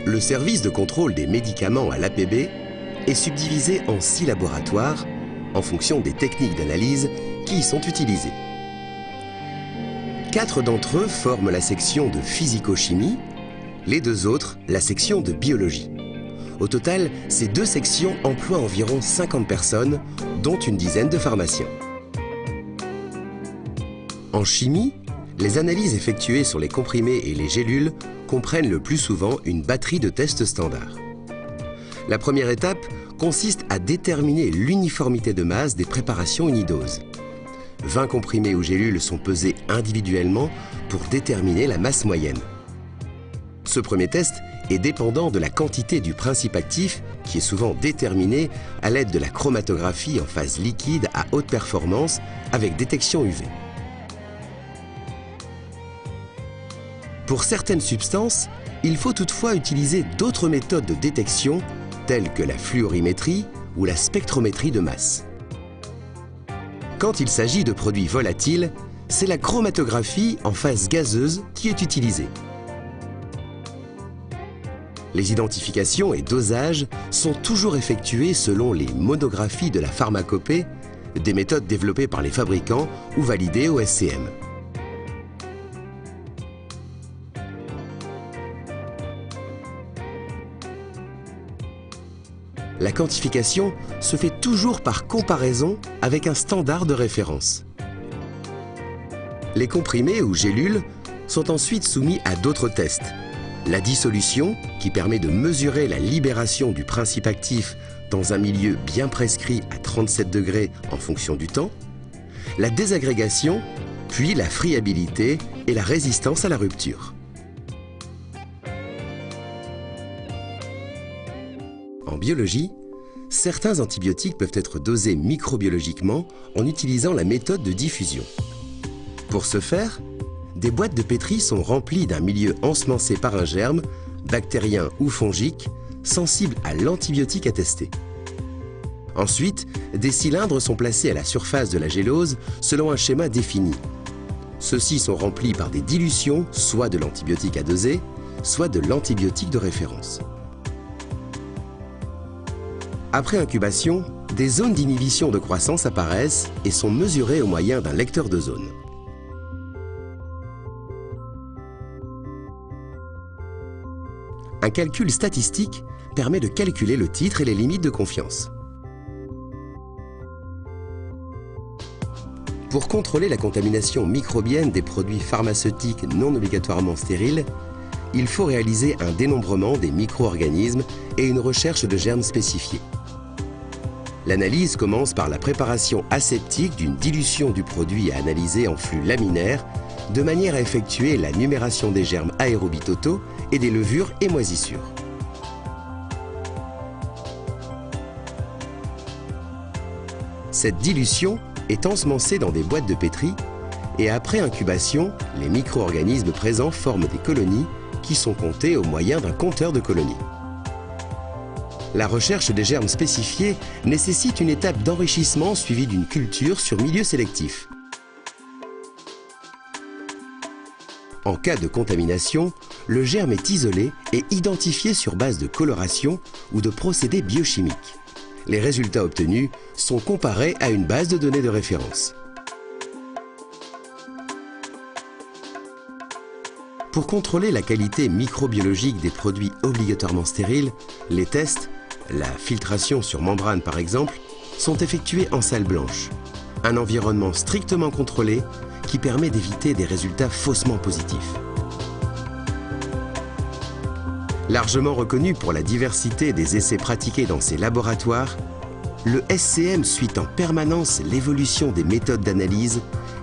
Le service de contrôle des médicaments à l'APB est subdivisé en 6 laboratoires en fonction des techniques d'analyse qui y sont utilisées. 4 d'entre eux forment la section de physico-chimie, les 2 autres la section de biologie. Au total, ces 2 sections emploient environ 50 personnes, dont une dizaine de pharmaciens. En chimie, les analyses effectuées sur les comprimés et les gélules comprennent le plus souvent une batterie de tests standards. La première étape consiste à déterminer l'uniformité de masse des préparations unidoses. 20 comprimés ou gélules sont pesés individuellement pour déterminer la masse moyenne. Ce premier test est dépendant de la quantité du principe actif qui est souvent déterminé à l'aide de la chromatographie en phase liquide à haute performance avec détection UV. Pour certaines substances, il faut toutefois utiliser d'autres méthodes de détection telles que la fluorimétrie ou la spectrométrie de masse. Quand il s'agit de produits volatiles, c'est la chromatographie en phase gazeuse qui est utilisée. Les identifications et dosages sont toujours effectués selon les monographies de la pharmacopée, des méthodes développées par les fabricants ou validées au SCM. La quantification se fait toujours par comparaison avec un standard de référence. Les comprimés ou gélules sont ensuite soumis à d'autres tests. La dissolution, qui permet de mesurer la libération du principe actif dans un milieu bien prescrit à 37 degrés en fonction du temps, la désagrégation, puis la friabilité et la résistance à la rupture. En biologie, certains antibiotiques peuvent être dosés microbiologiquement en utilisant la méthode de diffusion. Pour ce faire, des boîtes de pétri sont remplies d'un milieu ensemencé par un germe, bactérien ou fongique, sensible à l'antibiotique à tester. Ensuite, des cylindres sont placés à la surface de la gélose selon un schéma défini. Ceux-ci sont remplis par des dilutions, soit de l'antibiotique à doser, soit de l'antibiotique de référence. Après incubation, des zones d'inhibition de croissance apparaissent et sont mesurées au moyen d'un lecteur de zone. Un calcul statistique permet de calculer le titre et les limites de confiance. Pour contrôler la contamination microbienne des produits pharmaceutiques non obligatoirement stériles, il faut réaliser un dénombrement des micro-organismes et une recherche de germes spécifiés. L'analyse commence par la préparation aseptique d'une dilution du produit à analyser en flux laminaire, de manière à effectuer la numération des germes aérobies totaux et des levures et moisissures. Cette dilution est ensemencée dans des boîtes de pétri et après incubation, les micro-organismes présents forment des colonies qui sont comptées au moyen d'un compteur de colonies. La recherche des germes spécifiés nécessite une étape d'enrichissement suivie d'une culture sur milieu sélectif. En cas de contamination, le germe est isolé et identifié sur base de coloration ou de procédés biochimiques. Les résultats obtenus sont comparés à une base de données de référence. Pour contrôler la qualité microbiologique des produits obligatoirement stériles, les tests, la filtration sur membrane par exemple, sont effectués en salle blanche, un environnement strictement contrôlé qui permet d'éviter des résultats faussement positifs. Largement reconnu pour la diversité des essais pratiqués dans ces laboratoires, le SCM suit en permanence l'évolution des méthodes d'analyse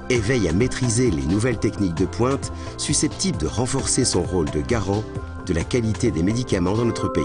et veille à maîtriser les nouvelles techniques de pointe susceptibles de renforcer son rôle de garant de la qualité des médicaments dans notre pays.